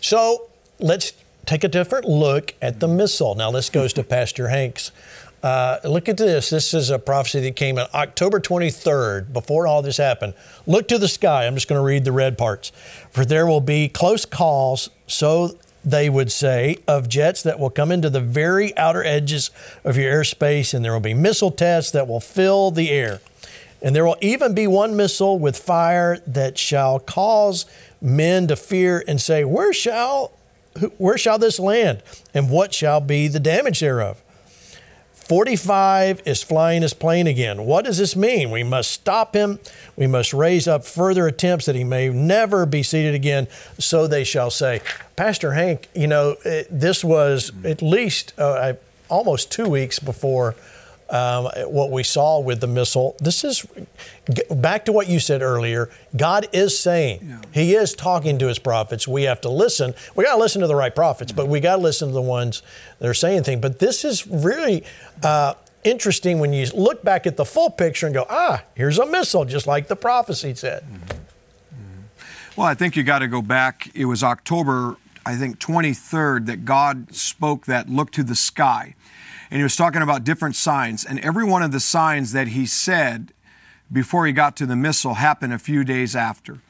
So let's take a different look at the missile. Now this goes to Pastor Hank's. Look at this. This is a prophecy that came on October 23rd, before all this happened. Look to the sky. I'm just going to read the red parts. For there will be close calls, so they would say, of jets that will come into the very outer edges of your airspace, and there will be missile tests that will fill the air. And there will even be one missile with fire that shall cause men to fear and say, where shall this land? And what shall be the damage thereof? 45 is flying his plane again. What does this mean? We must stop him. We must raise up further attempts that he may never be seated again, so they shall say. Pastor Hank, you know, this was at least almost 2 weeks before what we saw with the missile. This is back to what you said earlier. God is saying, He is talking to His prophets. We have to listen. We got to listen to the right prophets, but we got to listen to the ones that are saying things. But this is really interesting when you look back at the full picture and go, here's a missile, just like the prophecy said. Well, I think you got to go back. It was October, I think, 23rd that God spoke that look to the sky. And He was talking about different signs. And every one of the signs that He said before He got to the missile happened a few days after.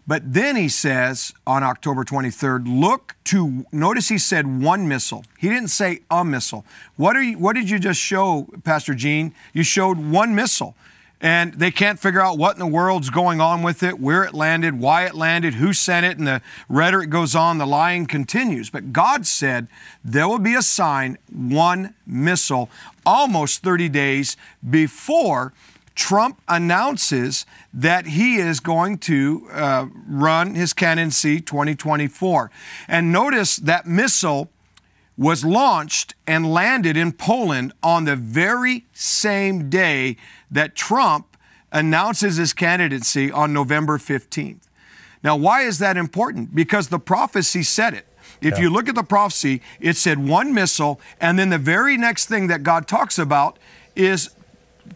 But then He says on October 23rd, notice He said one missile. He didn't say a missile. What did you just show, Pastor Gene? You showed one missile. And they can't figure out what in the world's going on with it, where it landed, why it landed, who sent it, and the rhetoric goes on, the lying continues. But God said there will be a sign, one missile, almost 30 days before Trump announces that he is going to run his candidacy 2024. And notice that missile was launched and landed in Poland on the very same day that Trump announces his candidacy on November 15th. Now, why is that important? Because the prophecy said it. If you look at the prophecy, it said one missile, and then the very next thing that God talks about is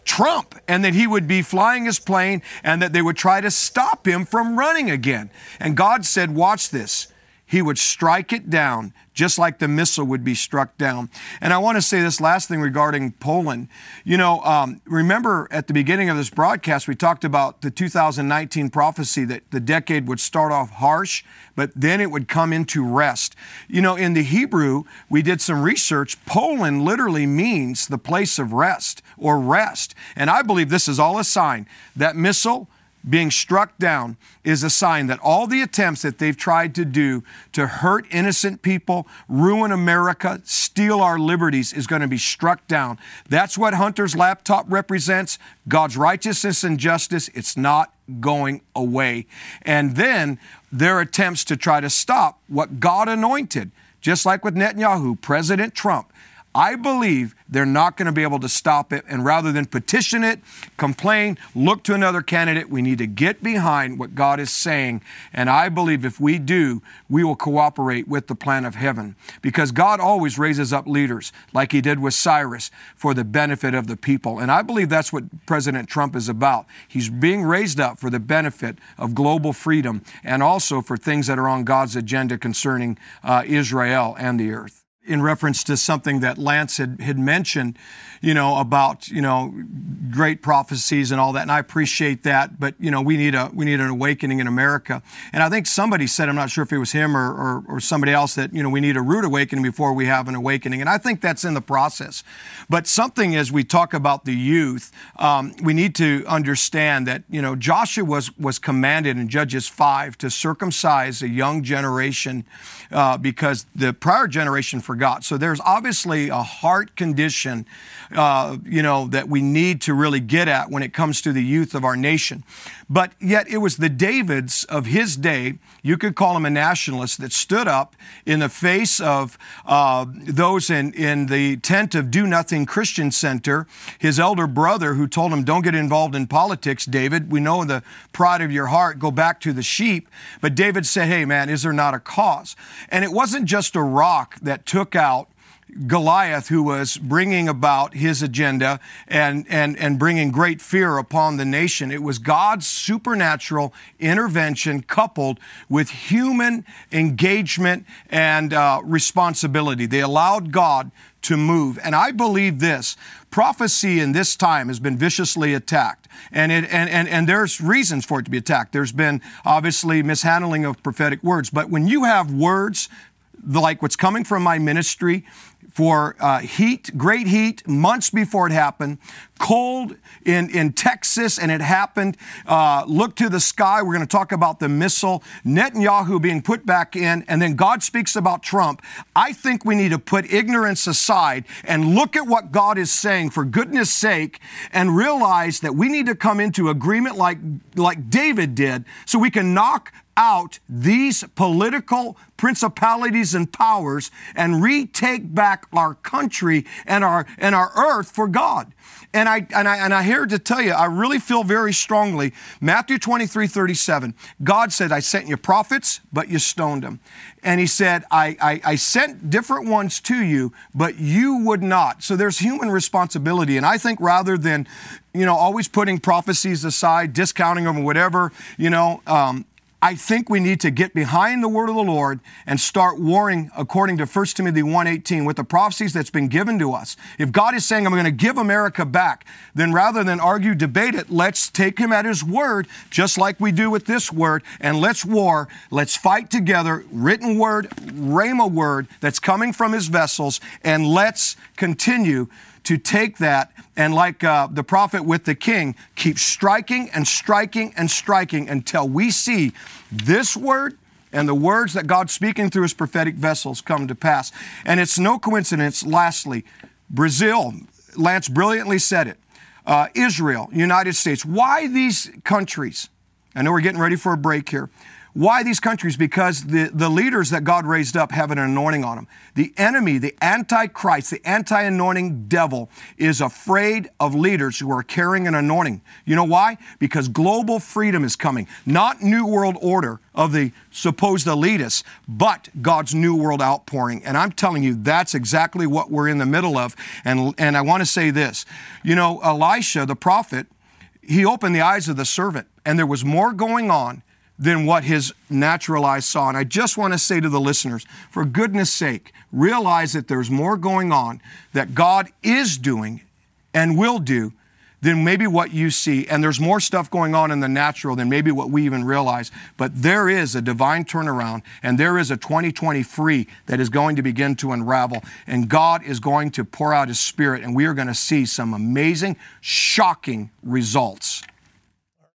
Trump, and that he would be flying his plane, and that they would try to stop him from running again. And God said, watch this. He would strike it down, just like the missile would be struck down. And I want to say this last thing regarding Poland. You know, remember at the beginning of this broadcast, we talked about the 2019 prophecy that the decade would start off harsh, but then it would come into rest. You know, in the Hebrew, we did some research. Poland literally means the place of rest or rest. And I believe this is all a sign. That missile being struck down is a sign that all the attempts that they've tried to do to hurt innocent people, ruin America, steal our liberties is going to be struck down. That's what Hunter's laptop represents, God's righteousness and justice. It's not going away. And then their attempts to try to stop what God anointed, just like with Netanyahu, President Trump. I believe they're not going to be able to stop it. And rather than petition it, complain, look to another candidate, we need to get behind what God is saying. And I believe if we do, we will cooperate with the plan of heaven. Because God always raises up leaders, like He did with Cyrus, for the benefit of the people. And I believe that's what President Trump is about. He's being raised up for the benefit of global freedom and also for things that are on God's agenda concerning Israel and the earth. In reference to something that Lance had mentioned, you know, about, you know, great prophecies and all that, and I appreciate that, but, you know, we need an awakening in America. And I think somebody said, I'm not sure if it was him or somebody else, that, you know, we need a rude awakening before we have an awakening. And I think that's in the process. But something, as we talk about the youth, we need to understand that, you know, Joshua was commanded in Judges 5 to circumcise a young generation because the prior generation forgot. So there's obviously a heart condition, you know, that we need to really get at when it comes to the youth of our nation. But yet it was the Davids of his day, you could call him a nationalist, that stood up in the face of those in the tent of Do Nothing Christian Center, his elder brother who told him, don't get involved in politics, David. We know the pride of your heart, go back to the sheep. But David said, hey man, is there not a cause? And it wasn't just a rock that took out Goliath, who was bringing about his agenda and bringing great fear upon the nation. It was God's supernatural intervention coupled with human engagement and responsibility. They allowed God to move. And I believe this, prophecy in this time has been viciously attacked. And there's reasons for it to be attacked. There's been obviously mishandling of prophetic words. But when you have words like what's coming from my ministry, for great heat, months before it happened, cold in Texas, and it happened. Look to the sky. We're going to talk about the missile, Netanyahu being put back in, and then God speaks about Trump. I think we need to put ignorance aside and look at what God is saying for goodness sake and realize that we need to come into agreement like David did so we can knock out these political principalities and powers and retake back our country and our earth for God. And I here to tell you, I really feel very strongly, Matthew 23:37, God said, I sent you prophets, but you stoned them. And he said, I sent different ones to you, but you would not. So there's human responsibility. And I think rather than, always putting prophecies aside, discounting them or whatever, I think we need to get behind the word of the Lord and start warring according to 1 Timothy 1:18 with the prophecies that's been given to us. If God is saying, I'm going to give America back, then rather than argue, debate it, let's take him at his word, just like we do with this word, and let's war. Let's fight together, written word, rhema word that's coming from his vessels, and let's continue to take that and like the prophet with the king, keep striking and striking and striking until we see this word and the words that God's speaking through his prophetic vessels come to pass. And it's no coincidence, lastly, Brazil, Lance brilliantly said it, Israel, United States. Why these countries? I know we're getting ready for a break here. Why these countries? Because the leaders that God raised up have an anointing on them. The enemy, the antichrist, the anti-anointing devil is afraid of leaders who are carrying an anointing. You know why? Because global freedom is coming. Not New World Order of the supposed elitists, but God's New World outpouring. And I'm telling you, that's exactly what we're in the middle of. And I want to say this. Elisha, the prophet, he opened the eyes of the servant, and there was more going on than what his natural eyes saw. And I just want to say to the listeners, for goodness sake, realize that there's more going on that God is doing and will do than maybe what you see. And there's more stuff going on in the natural than maybe what we even realize. But there is a divine turnaround, and there is a 2020 free that is going to begin to unravel. And God is going to pour out his Spirit, and we are going to see some amazing, shocking results.